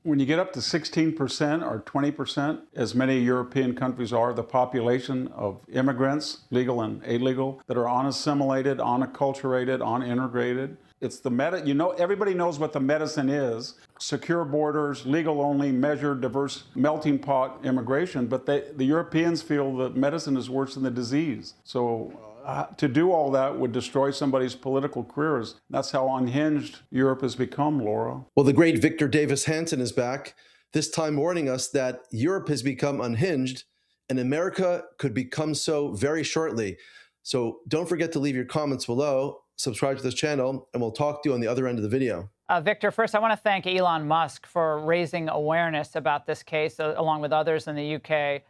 When you get up to 16% or 20%, as many European countries are, the population of immigrants, legal and illegal, that are unassimilated, unacculturated, unintegrated, it's the everybody knows what the medicine is. Secure borders, legal only, measured, diverse, melting pot immigration, but the Europeans feel that medicine is worse than the disease. So to do all that would destroy somebody's political careers. That's how unhinged Europe has become, Laura. Well, the great Victor Davis Hanson is back, this time warning us that Europe has become unhinged and America could become so very shortly. So don't forget to leave your comments below, subscribe to this channel, and we'll talk to you on the other end of the video. Victor, first, I want to thank Elon Musk for raising awareness about this case, along with others in the UK.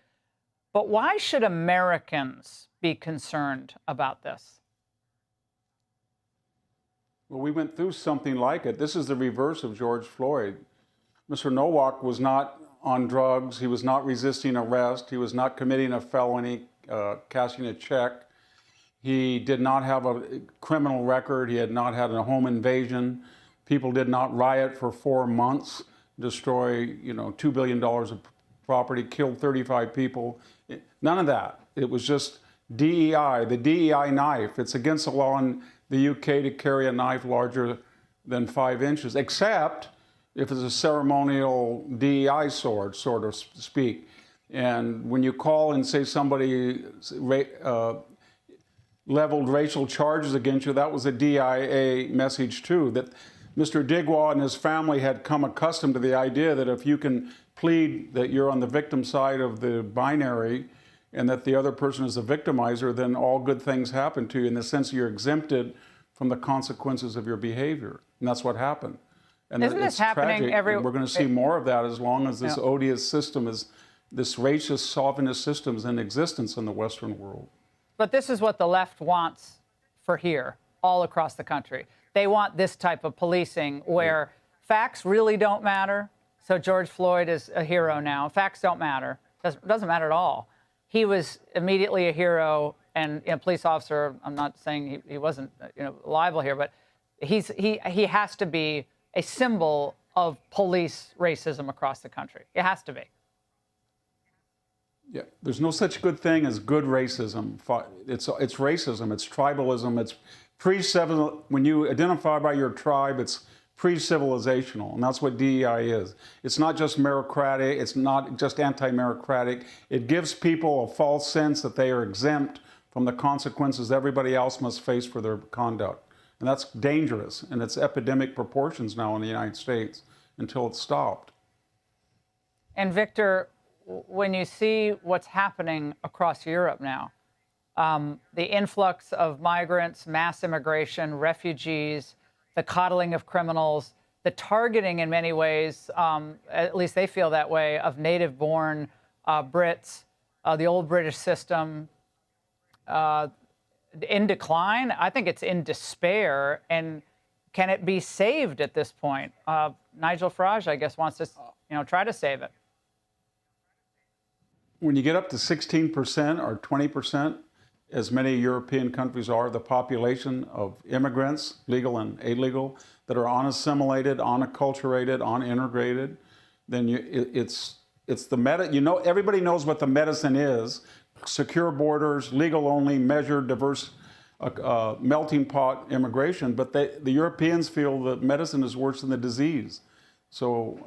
But why should Americans be concerned about this? Well, we went through something like it. This is the reverse of George Floyd. Mr. Nowak was not on drugs. He was not resisting arrest. He was not committing a felony, cashing a check. He did not have a criminal record. He had not had a home invasion. People did not riot for 4 months, destroy, $2 billion of property, killed 35 people. None of that. It was just DEI, the DEI knife. It's against the law in the UK to carry a knife larger than 5 inches, except if it's a ceremonial DEI sword, so to speak. And when you call and say somebody leveled racial charges against you, that was a DIA message too, that Mr. Digwa and his family had come accustomed to the idea that if you can plead that you're on the victim side of the binary and that the other person is a victimizer, then all good things happen to you in the sense you're exempted from the consequences of your behavior. And that's what happened. And Isn't this happening and we're going to see more of that as long as this odious system this racist, chauvinist system is in existence in the Western world. But this is what the left wants for here, all across the country. They want this type of policing where facts really don't matter. So George Floyd is a hero now. Facts don't matter. Doesn't matter at all. He was immediately a hero and a police officer. I'm not saying he wasn't liable here, but he has to be a symbol of police racism across the country. It has to be. Yeah, there's no such good thing as good racism. It's racism. It's tribalism. It's pre-civil. When you identify by your tribe, it's pre-civilizational, and that's what DEI is. It's not just meritocratic. It's not just anti-meritocratic. It gives people a false sense that they are exempt from the consequences everybody else must face for their conduct, and that's dangerous. And it's epidemic proportions now in the United States until it's stopped. And Victor, when you see what's happening across Europe now, the influx of migrants, mass immigration, refugees, the coddling of criminals, the targeting in many ways, at least they feel that way, of native-born Brits, the old British system, in decline. I think it's in despair. And can it be saved at this point? Nigel Farage, I guess, wants to try to save it. When you get up to 16% or 20%, as many European countries are, the population of immigrants, legal and illegal, that are unassimilated, unacculturated, unintegrated, then everybody knows what the medicine is. Secure borders, legal only, measured, diverse, melting pot immigration, but the Europeans feel that medicine is worse than the disease. So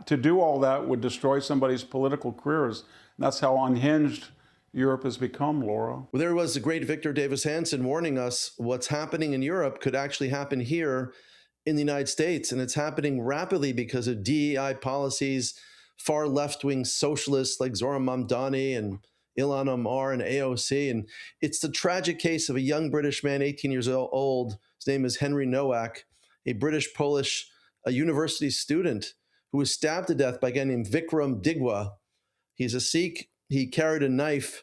to do all that would destroy somebody's political careers. And that's how unhinged Europe has become, Laura. Well, there was the great Victor Davis Hanson warning us what's happening in Europe could actually happen here in the United States. And it's happening rapidly because of DEI policies, far left-wing socialists like Zoran Mamdani and Ilhan Omar and AOC. And it's the tragic case of a young British man, 18 years old. His name is Henry Nowak, a British-Polish university student who was stabbed to death by a guy named Vikram Digwa. He's a Sikh. He carried a knife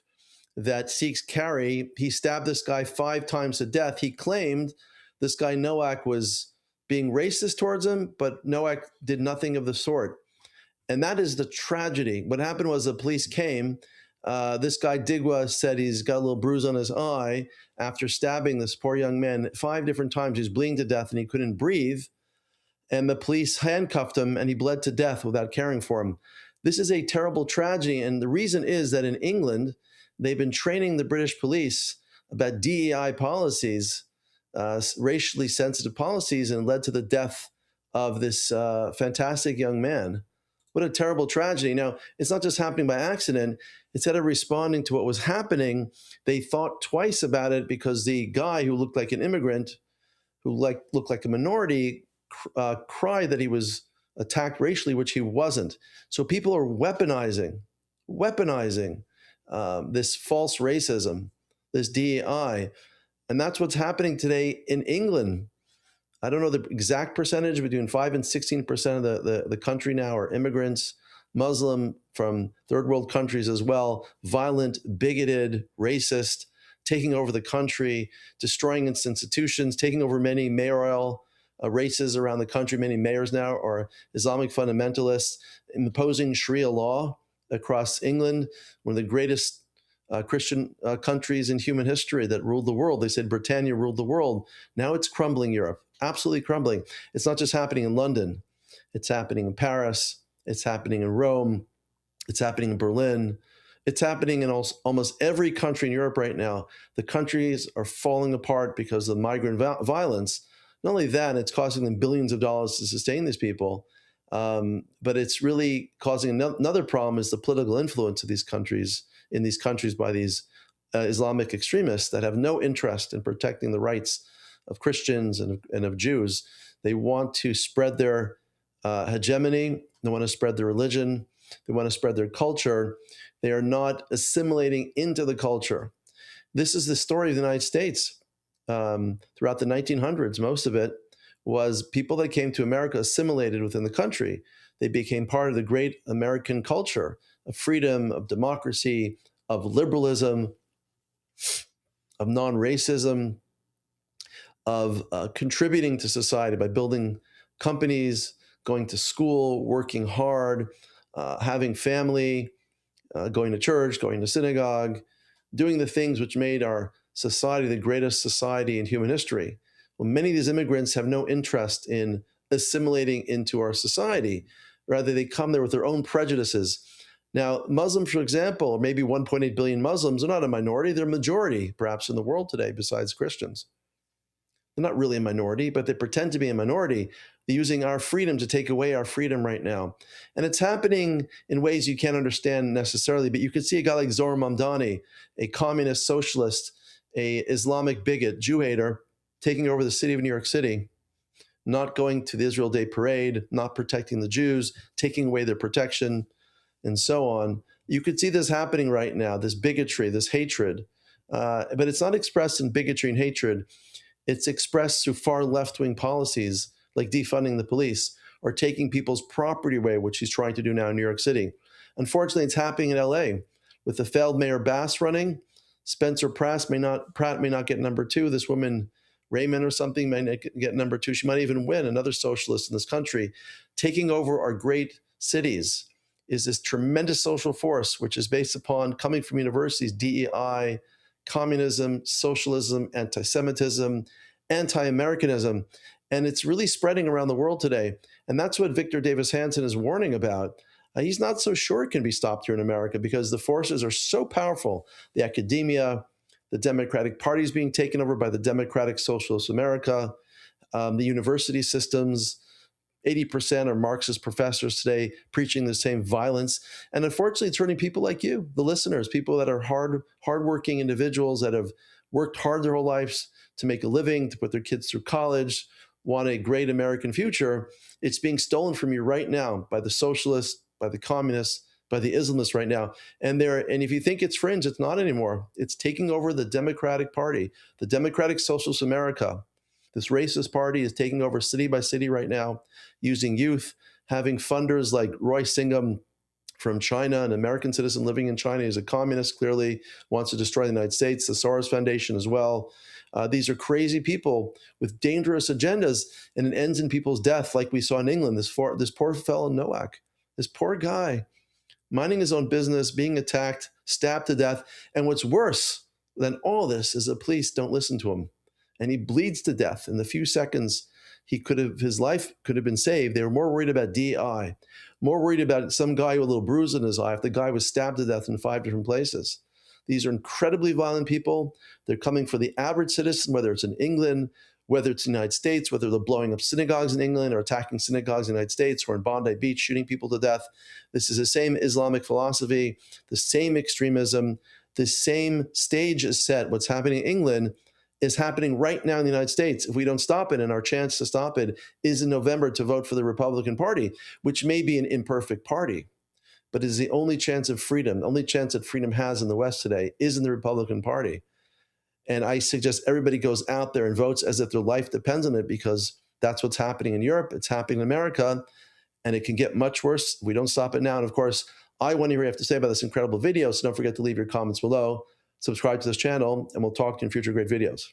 that Sikhs carry. He stabbed this guy 5 times to death. He claimed this guy Nowak was being racist towards him, but Nowak did nothing of the sort. And that is the tragedy. What happened was the police came. This guy Digwa said he's got a little bruise on his eye after stabbing this poor young man 5 different times. He's bleeding to death and he couldn't breathe. and the police handcuffed him and he bled to death without caring for him. This is a terrible tragedy. And the reason is that in England, they've been training the British police about DEI policies, racially sensitive policies, and led to the death of this fantastic young man. What a terrible tragedy. Now, it's not just happening by accident. Instead of responding to what was happening, they thought twice about it because the guy who looked like an immigrant, who looked like a minority, cried that he was attacked racially, which he wasn't. So people are weaponizing this false racism, this DEI. And that's what's happening today in England. I don't know the exact percentage, between 5 and 16% of the country now are immigrants, Muslim from third world countries as well, violent, bigoted, racist, taking over the country, destroying its institutions, taking over many mayoral races around the country. Many mayors now are Islamic fundamentalists, imposing Sharia law across England, one of the greatest Christian countries in human history that ruled the world. They said Britannia ruled the world. Now it's crumbling Europe, absolutely crumbling. It's not just happening in London. It's happening in Paris. It's happening in Rome. It's happening in Berlin. It's happening in almost every country in Europe right now. The countries are falling apart because of migrant violence. Not only that, it's costing them billions of dollars to sustain these people, but it's really causing another problem, is the political influence of these countries, in these countries, by these Islamic extremists that have no interest in protecting the rights of Christians and of Jews. They want to spread their hegemony. They want to spread their religion. They want to spread their culture. They are not assimilating into the culture. This is the story of the United States. Throughout the 1900s, most of it was people that came to America assimilated within the country. They became part of the great American culture of freedom, of democracy, of liberalism, of non-racism, of contributing to society by building companies, going to school, working hard, having family, going to church, going to synagogue, doing the things which made our society the greatest society in human history. Well, many of these immigrants have no interest in assimilating into our society. Rather, they come there with their own prejudices. Now, Muslims, for example, or maybe 1.8 billion Muslims, are not a minority. They're a majority, perhaps, in the world today, besides Christians. They're not really a minority, but they pretend to be a minority. They're using our freedom to take away our freedom right now. And it's happening in ways you can't understand necessarily, but you could see a guy like Zohar Mamdani, a communist socialist, a Islamic bigot, Jew hater, taking over the city of New York City, not going to the Israel Day parade, not protecting the Jews, taking away their protection, and so on. You could see this happening right now, this bigotry, this hatred. But it's not expressed in bigotry and hatred. It's expressed through far left-wing policies like defunding the police or taking people's property away, which he's trying to do now in New York City. Unfortunately, it's happening in LA with the failed Mayor Bass running. Spencer Pratt may not get number 2. This woman, Raymond or something, may not get number 2. She might even win. Another socialist in this country. Taking over our great cities is this tremendous social force, which is based upon coming from universities, DEI, communism, socialism, anti-Semitism, anti-Americanism. And it's really spreading around the world today. And that's what Victor Davis Hanson is warning about. He's not so sure it can be stopped here in America because the forces are so powerful. The academia, the Democratic Party is being taken over by the Democratic Socialist America, the university systems. 80% are Marxist professors today preaching the same violence. And unfortunately, it's hurting people like you, the listeners, people that are hardworking individuals that have worked hard their whole lives to make a living, to put their kids through college, want a great American future. It's being stolen from you right now by the socialists, by the communists, by the Islamists right now. And if you think it's fringe, it's not anymore. It's taking over the Democratic Party, the Democratic Socialist America. This racist party is taking over city by city right now, using youth, having funders like Roy Singham from China, an American citizen living in China. He's a communist, clearly wants to destroy the United States, the Soros Foundation as well. These are crazy people with dangerous agendas, and it ends in people's death like we saw in England. This poor fellow Nowak, this poor guy, minding his own business, being attacked, stabbed to death. And what's worse than all this is the police don't listen to him. And he bleeds to death in the few seconds his life could have been saved. They were more worried about DEI, more worried about some guy with a little bruise in his eye if the guy was stabbed to death in 5 different places. These are incredibly violent people. They're coming for the average citizen, whether it's in England, whether it's in the United States, whether they're blowing up synagogues in England or attacking synagogues in the United States or in Bondi Beach, shooting people to death. This is the same Islamic philosophy, the same extremism, the same stage is set. What's happening in England is happening right now in the United States. If we don't stop it, and our chance to stop it is in November to vote for the Republican Party, which may be an imperfect party, but is the only chance of freedom, the only chance that freedom has in the West today is in the Republican Party. And I suggest everybody goes out there and votes as if their life depends on it, because that's what's happening in Europe. It's happening in America, and it can get much worse if we don't stop it now. And of course, I want to hear what you have to say about this incredible video. So don't forget to leave your comments below, subscribe to this channel, and we'll talk to you in future great videos.